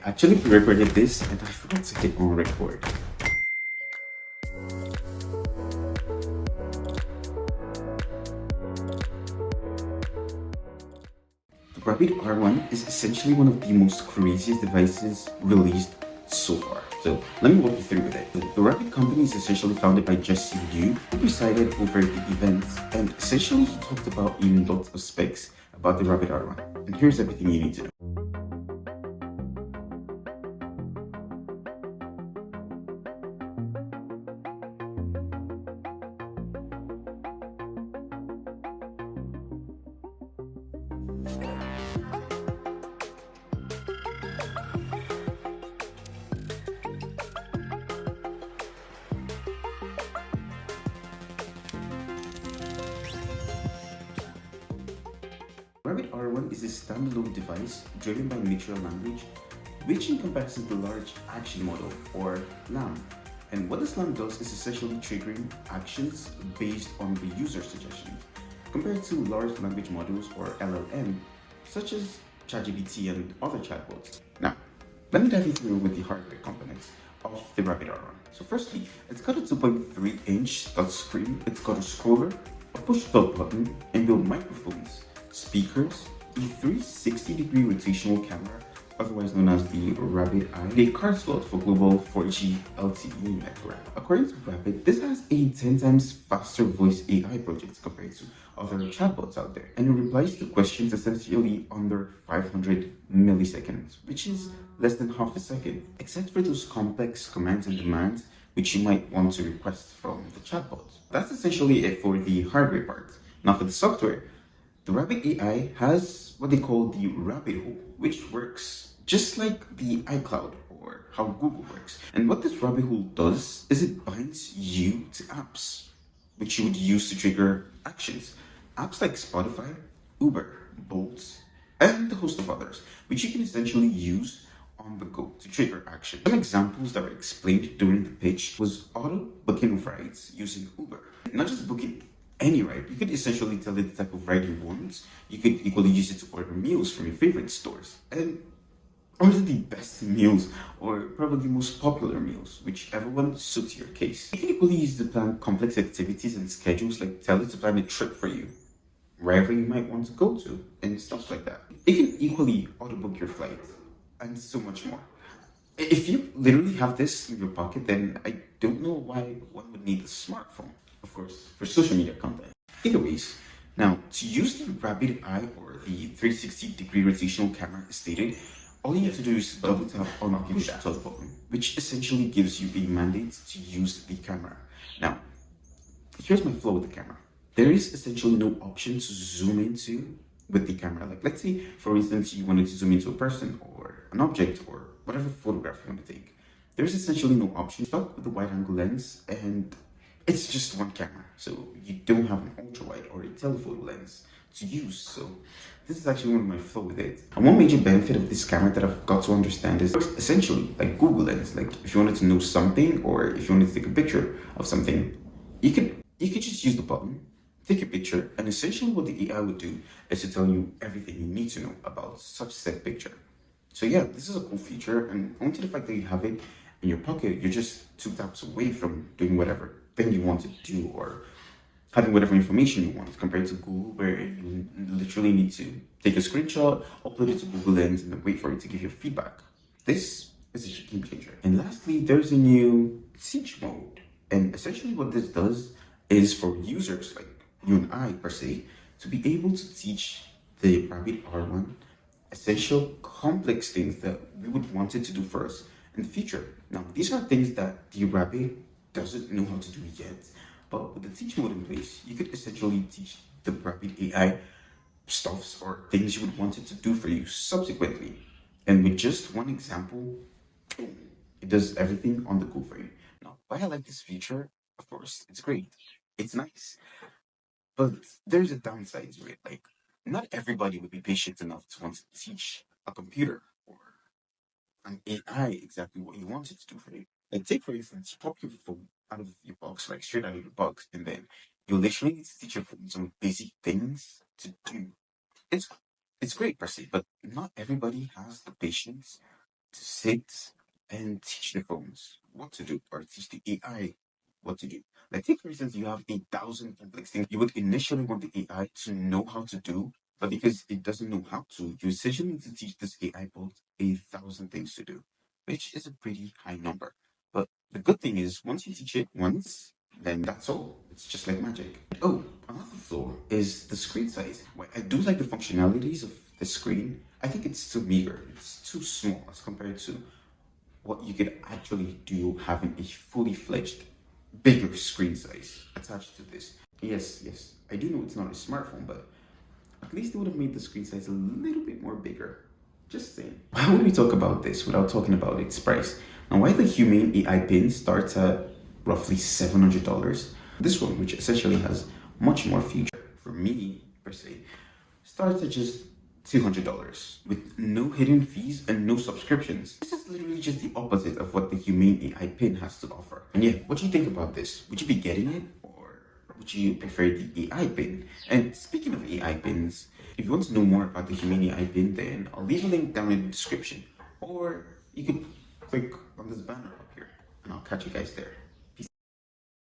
actually pre-recorded this and I forgot to hit on record. The Rabbit R1 is essentially one of the most craziest devices released so far. So let me walk you through with it. The Rabbit company is essentially founded by Jesse Liu, who presided over the event, and essentially he talked about in lots of specs about the Rabbit R1. And here's everything you need to know. Rabbit R1 is a standalone device driven by natural language, which encompasses the large action model, or LAM. And what this LAM does is essentially triggering actions based on the user suggestions, compared to large language models, or LLM, such as ChatGPT and other chatbots. Now, let me dive you through with the hardware components of the Rabbit R1. So firstly, it's got a 2.3-inch touchscreen, it's got a scroller, a push-stop button, inbuilt microphones, speakers, a 360-degree rotational camera, otherwise known as the Rabbit Eye, and a card slot for global 4G LTE network. According to Rabbit, this has a 10 times faster voice AI project compared to other chatbots out there, and it replies to questions essentially under 500 milliseconds, which is less than half a second, except for those complex commands and demands which you might want to request from the chatbot. That's essentially it for the hardware part. Now for the software, the Rabbit AI has what they call the rabbit hole, which works just like the iCloud or how Google works. And what this rabbit hole does is it binds you to apps, which you would use to trigger actions. Apps like Spotify, Uber, Bolt, and a host of others, which you can essentially use on the go to trigger action. Some examples that were explained during the pitch was auto booking of rides using Uber. Not just booking any ride, you could essentially tell it the type of ride you want. You could equally use it to order meals from your favorite stores and order the best meals or probably most popular meals, whichever one suits your case. You can equally use it to plan complex activities and schedules, like tell it to plan a trip for you wherever you might want to go to and stuff like that. It can equally auto book your flight and so much more. If you literally have this in your pocket, then I don't know why one would need a smartphone. Of course, for social media content. Either ways, now to use the Rabbit Eye or the 360-degree rotational camera as stated, all you need to do is double tap on the push stop button, which essentially gives you a mandate to use the camera. Now, here's my flow with the camera. There is essentially no option to zoom into with the camera. Like, let's say, for instance, you wanted to zoom into a person or an object or whatever photograph you want to take. There's essentially no option. Start with the wide angle lens, and it's just one camera, so you don't have an ultra wide or a telephoto lens to use. So this is actually one of my flaws with it. And one major benefit of this camera that I've got to understand is essentially like Google Lens. Like if you wanted to know something or if you wanted to take a picture of something, you could just use the button, take a picture, and essentially what the AI would do is to tell you everything you need to know about such said picture. So yeah, this is a cool feature, and only to the fact that you have it in your pocket, you're just 2 taps away from doing whatever thing you want to do or having whatever information you want, compared to Google, where you literally need to take a screenshot, upload it to Google Lens, and then wait for it to give you feedback. This is a game changer. And lastly, there's a new teach mode. And essentially what this does is for users like you and I, per se, to be able to teach the Rabbit R1 essential complex things that we would want it to do for us in the future. Now, these are things that the Rabbit doesn't know how to do yet, but with the teach mode in place, you could essentially teach the Rabbit AI stuffs or things you would want it to do for you subsequently. And with just one example, boom, it does everything on the go for you. Now, why I like this feature, of course, it's great. It's nice. But there's a downside to it. Like, not everybody would be patient enough to want to teach a computer or an AI exactly what you want it to do for you. Like, take for instance, pop your phone out of your box, like straight out of your box, and then you literally need to teach your phone some basic things to do. It's it's great per se, but not everybody has the patience to sit and teach the phones what to do, or teach the AI what to do. Like, take for instance, you have 1,000 complex things you would initially want the AI to know how to do, but because it doesn't know how to, you essentially need to teach this AI bot 1,000 things to do, which is a pretty high number. But the good thing is, once you teach it once, then that's all. It's just like magic. Oh, another flaw is the screen size. While I do like the functionalities of the screen, I think it's too meager. It's too small as compared to what you could actually do having a fully fledged bigger screen size attached to this. Yes, I do know it's not a smartphone, but at least they would have made the screen size a little bit more bigger. Just saying. How would we talk about this without talking about its price? Now, while the Humane AI pin starts at roughly $700, this one, which essentially has much more feature for me per se, starts at just $200 with no hidden fees and no subscriptions. This is literally just the opposite of what the Humane AI pin has to offer. And yeah, what do you think about this? Would you be getting it, or would you prefer the AI pin? And speaking of AI pins, if you want to know more about the Humane AI pin, then I'll leave a link down in the description, or you could click on this banner up here, and I'll catch you guys there.